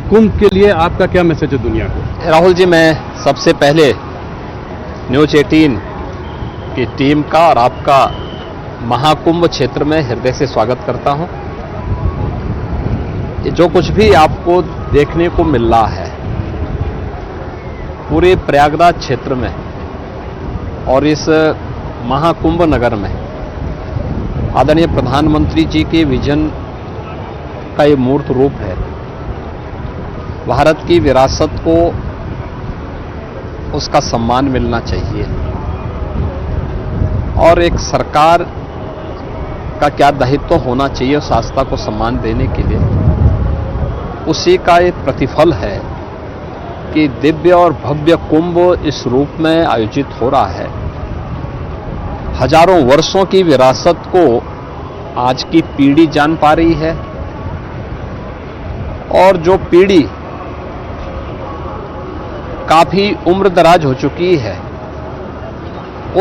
कुंभ के लिए आपका क्या मैसेज है दुनिया को? राहुल जी, मैं सबसे पहले न्यूज़ 18 की टीम का और आपका महाकुंभ क्षेत्र में हृदय से स्वागत करता हूं। जो कुछ भी आपको देखने को मिल रहा है पूरे प्रयागराज क्षेत्र में और इस महाकुंभ नगर में आदरणीय प्रधानमंत्री जी के विजन का ये मूर्त रूप है। भारत की विरासत को उसका सम्मान मिलना चाहिए और एक सरकार का क्या दायित्व होना चाहिए उस आस्था को सम्मान देने के लिए, उसी का एक प्रतिफल है कि दिव्य और भव्य कुंभ इस रूप में आयोजित हो रहा है। हजारों वर्षों की विरासत को आज की पीढ़ी जान पा रही है और जो पीढ़ी काफी उम्र दराज हो चुकी है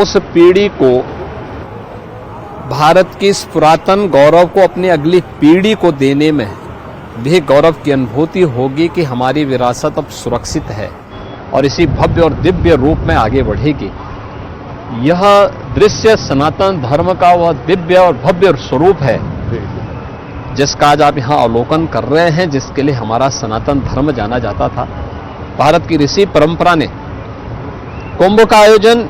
उस पीढ़ी को भारत की इस पुरातन गौरव को अपनी अगली पीढ़ी को देने में भी गौरव की अनुभूति होगी कि हमारी विरासत अब सुरक्षित है और इसी भव्य और दिव्य रूप में आगे बढ़ेगी। यह दृश्य सनातन धर्म का वह दिव्य और भव्य स्वरूप है जिसका आज आप यहाँ अवलोकन कर रहे हैं, जिसके लिए हमारा सनातन धर्म जाना जाता था। भारत की ऋषि परंपरा ने कुंभ का आयोजन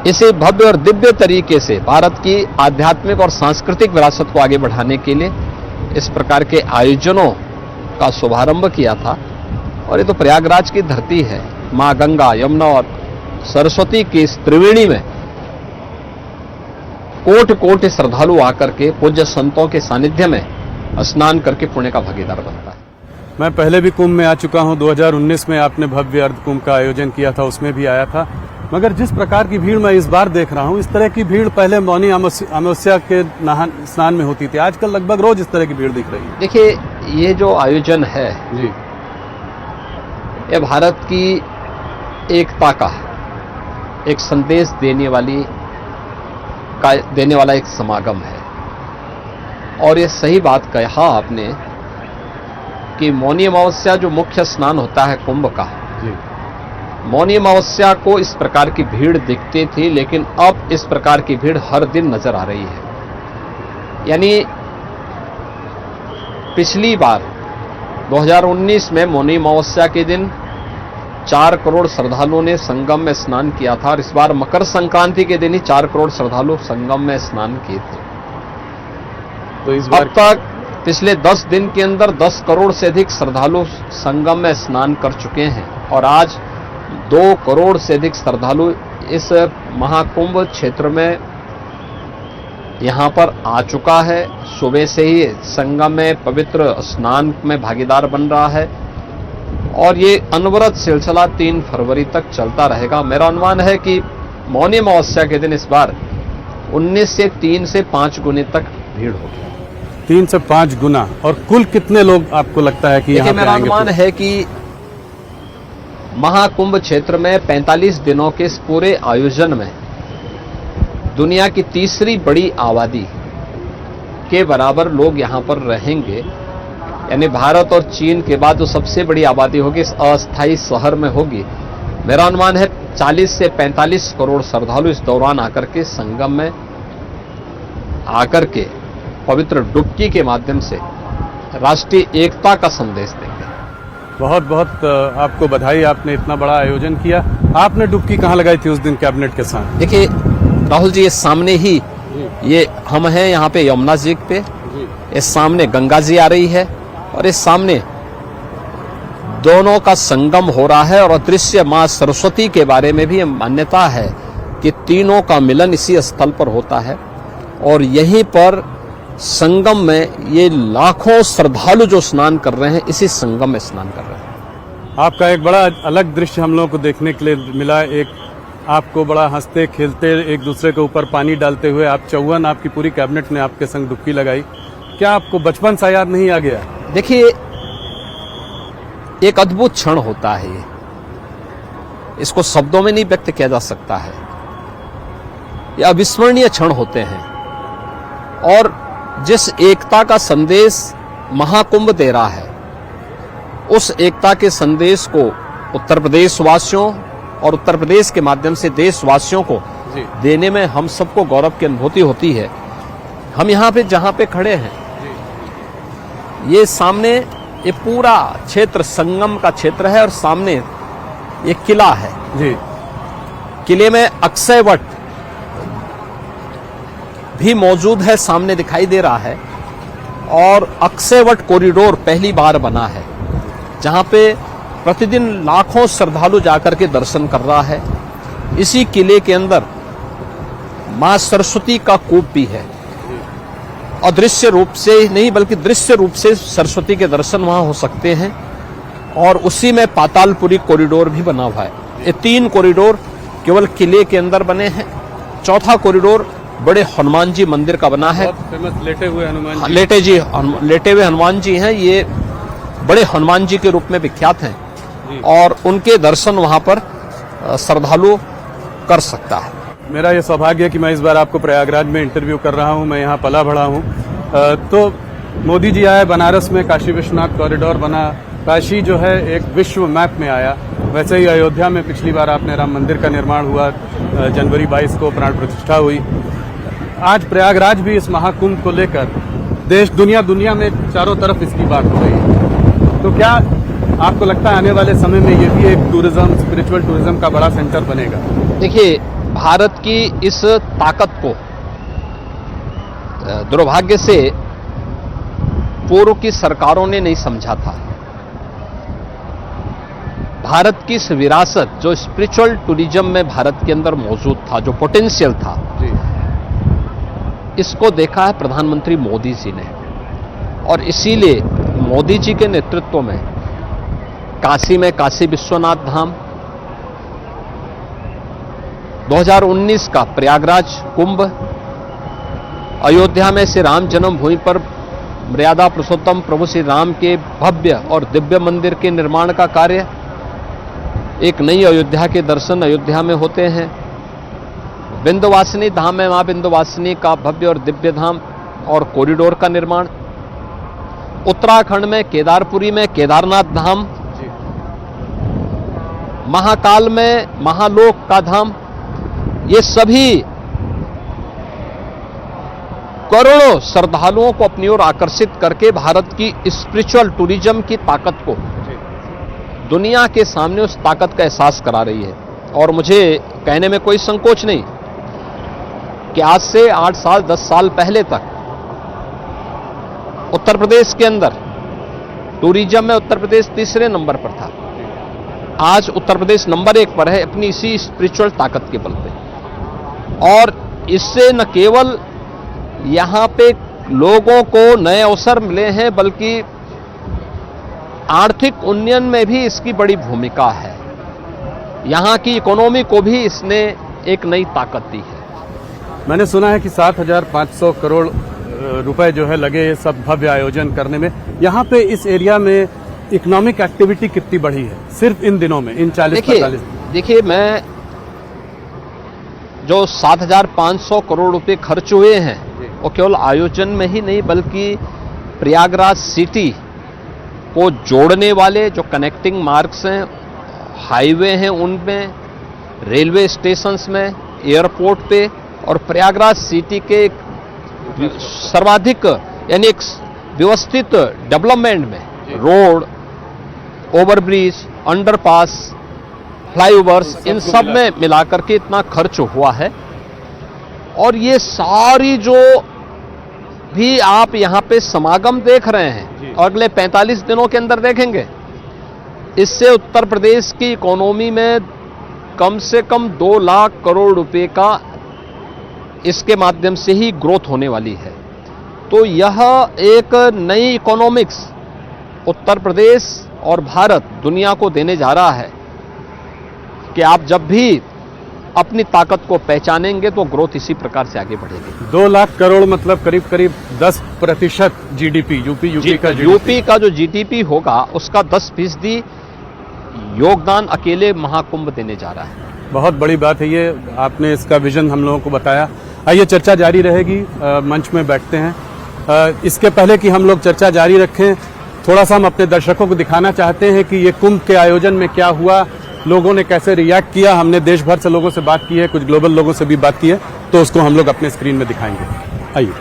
इसी भव्य और दिव्य तरीके से भारत की आध्यात्मिक और सांस्कृतिक विरासत को आगे बढ़ाने के लिए इस प्रकार के आयोजनों का शुभारंभ किया था। और ये तो प्रयागराज की धरती है, मां गंगा, यमुना और सरस्वती की इस त्रिवेणी में कोटि कोटि श्रद्धालु आकर के पूज्य संतों के सानिध्य में स्नान करके पुण्य का भागीदार बनता है। मैं पहले भी कुंभ में आ चुका हूं, 2019 में आपने भव्य अर्ध कुंभ का आयोजन किया था, उसमें भी आया था। मगर जिस प्रकार की भीड़ मैं इस बार देख रहा हूं, इस तरह की भीड़ पहले मौनी अमावस्या के स्नान में होती थी, आजकल लगभग रोज इस तरह की भीड़ दिख रही है। देखिए, ये जो आयोजन है जी, ये भारत की एकता का एक संदेश देने वाला एक समागम है। और ये सही बात कहा आपने कि मौनी अमावस्या जो मुख्य स्नान होता है कुंभ का, मौनी अमावस्या को इस प्रकार की भीड़ दिखती थी, लेकिन अब इस प्रकार की भीड़ हर दिन नजर आ रही है। यानी पिछली बार 2019 में मौनी अमावस्या के दिन 4 करोड़ श्रद्धालुओं ने संगम में स्नान किया था और इस बार मकर संक्रांति के दिन ही 4 करोड़ श्रद्धालु संगम में स्नान किए थे। तो इस बार अब तक पिछले 10 दिन के अंदर 10 करोड़ से अधिक श्रद्धालु संगम में स्नान कर चुके हैं और आज 2 करोड़ से अधिक श्रद्धालु इस महाकुंभ क्षेत्र में यहां पर आ चुका है। सुबह से ही संगम में पवित्र स्नान में भागीदार बन रहा है और ये अनवरत सिलसिला 3 फरवरी तक चलता रहेगा। मेरा अनुमान है कि मौनी अमावस्या के दिन इस बार 19 से 3 से 5 गुने तक भीड़ होगी। 3 से 5 गुना। और कुल कितने लोग आपको लगता है कि यहाँ पे मेरा आएंगे? अनुमान है कि महाकुंभ क्षेत्र में 45 दिनों के इस पूरे आयोजन में दुनिया की तीसरी बड़ी आबादी के बराबर लोग यहां पर रहेंगे। यानी भारत और चीन के बाद जो सबसे बड़ी आबादी होगी इस अस्थायी शहर में होगी। मेरा अनुमान है 40 से 45 करोड़ श्रद्धालु इस दौरान आकर के संगम में आकर के पवित्र डुबकी के माध्यम से राष्ट्रीय एकता का संदेश देंगे। बहुत बहुत आपको बधाई, आपने इतना बड़ा आयोजन किया। आपने डुबकी कहाँ लगाई थी उस दिन कैबिनेट के साथ? देखिए राहुल जी, ये सामने ही ये हम हैं यहाँ पे यमुना जी पे, इस सामने गंगा जी आ रही है और इस सामने दोनों का संगम हो रहा है। और अदृश्य मां सरस्वती के बारे में भी मान्यता है कि तीनों का मिलन इसी स्थल पर होता है और यहीं पर संगम में ये लाखों श्रद्धालु जो स्नान कर रहे हैं इसी संगम में स्नान कर रहे हैं। आपका एक बड़ा अलग दृश्य हम लोगों को देखने के लिए मिला। एक आपको बड़ा हंसते खेलते एक दूसरे के ऊपर पानी डालते हुए आप चौवन, आपकी पूरी कैबिनेट ने आपके संग डुबकी लगाई। क्या आपको बचपन सा याद नहीं आ गया? देखिए, एक अद्भुत क्षण होता है ये, इसको शब्दों में नहीं व्यक्त किया जा सकता है। ये अविस्मरणीय क्षण होते हैं और जिस एकता का संदेश महाकुंभ दे रहा है उस एकता के संदेश को उत्तर प्रदेश वासियों और उत्तर प्रदेश के माध्यम से देशवासियों को जी देने में हम सबको गौरव की अनुभूति होती है। हम यहाँ पे जहाँ पे खड़े हैं, ये सामने ये पूरा क्षेत्र संगम का क्षेत्र है और सामने ये किला है। जी किले में अक्षय वट भी मौजूद है, सामने दिखाई दे रहा है। और अक्षय वट कॉरिडोर पहली बार बना है, जहां पे प्रतिदिन लाखों श्रद्धालु जाकर के दर्शन कर रहा है। इसी किले के अंदर मां सरस्वती का कूप भी है। अदृश्य रूप से नहीं बल्कि दृश्य रूप से सरस्वती के दर्शन वहां हो सकते हैं। और उसी में पातालपुरी कॉरिडोर भी बना हुआ है। ये 3 कॉरिडोर केवल किले के अंदर बने हैं। चौथा कॉरिडोर बड़े हनुमान जी मंदिर का बना है। बहुत फेमस लेटे हुए हनुमान जी। लेटे हुए हनुमान जी हैं। ये बड़े हनुमान जी के रूप में विख्यात हैं और उनके दर्शन वहां पर श्रद्धालु कर सकता है। मेरा ये सौभाग्य है कि मैं इस बार आपको प्रयागराज में इंटरव्यू कर रहा हूँ। मैं यहाँ पला बढ़ा हूँ। तो मोदी जी आए बनारस में, काशी विश्वनाथ कॉरिडोर बना, काशी जो है एक विश्व मैप में आया। वैसे ही अयोध्या में पिछली बार आपने राम मंदिर का निर्माण हुआ, जनवरी 22 को प्राण प्रतिष्ठा हुई। आज प्रयागराज भी इस महाकुंभ को लेकर देश दुनिया में चारों तरफ इसकी बात हो रही है। तो क्या आपको लगता है आने वाले समय में ये भी एक टूरिज्म, स्पिरिचुअल टूरिज्म का बड़ा सेंटर बनेगा? देखिए, भारत की इस ताकत को दुर्भाग्य से पूर्व की सरकारों ने नहीं समझा था। भारत की इस विरासत जो स्पिरिचुअल टूरिज्म में भारत के अंदर मौजूद था, जो पोटेंशियल था, इसको देखा है प्रधानमंत्री मोदी जी ने। और इसीलिए मोदी जी के नेतृत्व में काशी में काशी विश्वनाथ धाम, 2019 का प्रयागराज कुंभ, अयोध्या में श्री राम जन्मभूमि पर मर्यादा पुरुषोत्तम प्रभु श्री राम के भव्य और दिव्य मंदिर के निर्माण का कार्य, एक नई अयोध्या के दर्शन अयोध्या में होते हैं। विंध्यवासिनी धाम में मां विंध्यवासिनी का भव्य और दिव्य धाम और कॉरिडोर का निर्माण, उत्तराखंड में केदारपुरी में केदारनाथ धाम, महाकाल में महालोक का धाम, ये सभी करोड़ों श्रद्धालुओं को अपनी ओर आकर्षित करके भारत की स्पिरिचुअल टूरिज्म की ताकत को दुनिया के सामने उस ताकत का एहसास करा रही है। और मुझे कहने में कोई संकोच नहीं कि आज से 8 साल 10 साल पहले तक उत्तर प्रदेश के अंदर टूरिज्म में उत्तर प्रदेश तीसरे नंबर पर था। आज उत्तर प्रदेश नंबर 1 पर है अपनी इसी स्पिरिचुअल ताकत के बल पे। और इससे न केवल यहां पे लोगों को नए अवसर मिले हैं, बल्कि आर्थिक उन्नयन में भी इसकी बड़ी भूमिका है। यहां की इकोनॉमी को भी इसने एक नई ताकत दी है। मैंने सुना है कि 7,500 करोड़ रुपए जो है लगे ये सब भव्य आयोजन करने में। यहाँ पे इस एरिया में इकोनॉमिक एक्टिविटी कितनी बढ़ी है सिर्फ इन दिनों में, इन 40-45? देखिए, मैं जो 7,500 करोड़ रुपए खर्च हुए हैं वो केवल आयोजन में ही नहीं, बल्कि प्रयागराज सिटी को जोड़ने वाले जो कनेक्टिंग मार्ग्स हैं, हाईवे हैं, उनमें, रेलवे स्टेशंस में, एयरपोर्ट पे और प्रयागराज सिटी के सर्वाधिक यानी एक व्यवस्थित डेवलपमेंट में रोड, ओवरब्रिज, अंडरपास, फ्लाईओवर्स, इन सब में मिलाकर के इतना खर्च हुआ है। और ये सारी जो भी आप यहाँ पे समागम देख रहे हैं और अगले 45 दिनों के अंदर देखेंगे, इससे उत्तर प्रदेश की इकोनॉमी में कम से कम 2 लाख करोड़ रुपए का इसके माध्यम से ही ग्रोथ होने वाली है। तो यह एक नई इकोनॉमिक्स उत्तर प्रदेश और भारत दुनिया को देने जा रहा है कि आप जब भी अपनी ताकत को पहचानेंगे तो ग्रोथ इसी प्रकार से आगे बढ़ेगी। 2 लाख करोड़ मतलब करीब करीब 10% जीडीपी, यूपी का जो जीडीपी होगा उसका 10% योगदान अकेले महाकुंभ देने जा रहा है। बहुत बड़ी बात है ये, आपने इसका विजन हम लोगों को बताया। आइए चर्चा जारी रहेगी, मंच में बैठते हैं। इसके पहले कि हम लोग चर्चा जारी रखें, थोड़ा सा हम अपने दर्शकों को दिखाना चाहते हैं कि ये कुंभ के आयोजन में क्या हुआ, लोगों ने कैसे रिएक्ट किया। हमने देश भर से लोगों से बात की है, कुछ ग्लोबल लोगों से भी बात की है, तो उसको हम लोग अपने स्क्रीन में दिखाएंगे। आइए।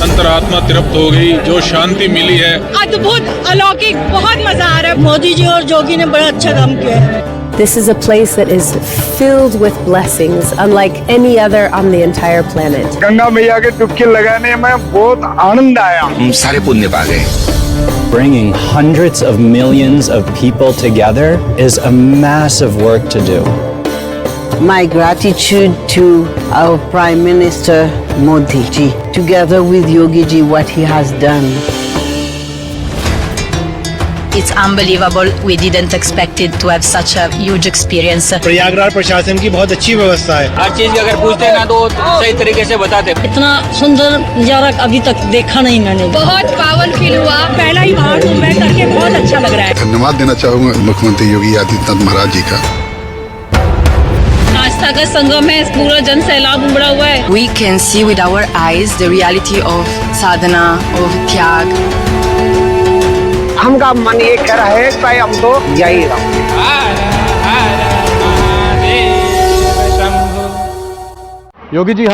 अंतरात्मा तृप्त हो गई, जो शांति मिली है। अद्भुत, अलौकिक, बहुत मजा आ रहा है। मोदी जी और जोगी ने बड़ा अच्छा काम किया है। This is a place that is filled with blessings, unlike any other on the entire planet. Ganga मैया के डुबकी लगाने में बहुत आनंद आया। हम सारे पुण्य पा गए। Bringing hundreds of millions of people together is a massive work to do. My gratitude to our Prime Minister Modi ji, together with Yogi ji, what he has done. It's unbelievable. We didn't expect it to have such a huge experience. Prayagraj प्रशासन की बहुत अच्छी व्यवस्था है। हर चीज अगर पूछते ना तो सही तरीके से बताते। इतना सुंदर नजारा अभी तक देखा नहीं मैंने। बहुत पावन फील हुआ। पहला ही बार हूँ मैं, करके बहुत अच्छा लग रहा है। धन्यवाद देना चाहूँगा मुख्यमंत्री योगी आदित्यनाथ महाराज जी का। आस्था का संगम है, पूरा जन सैलाब उमड़ा हुआ है। We can see with our eyes the reality of sadhana, of त्याग. हमका मन ये कह रहा है कि हम तो यही रहो। योगी जी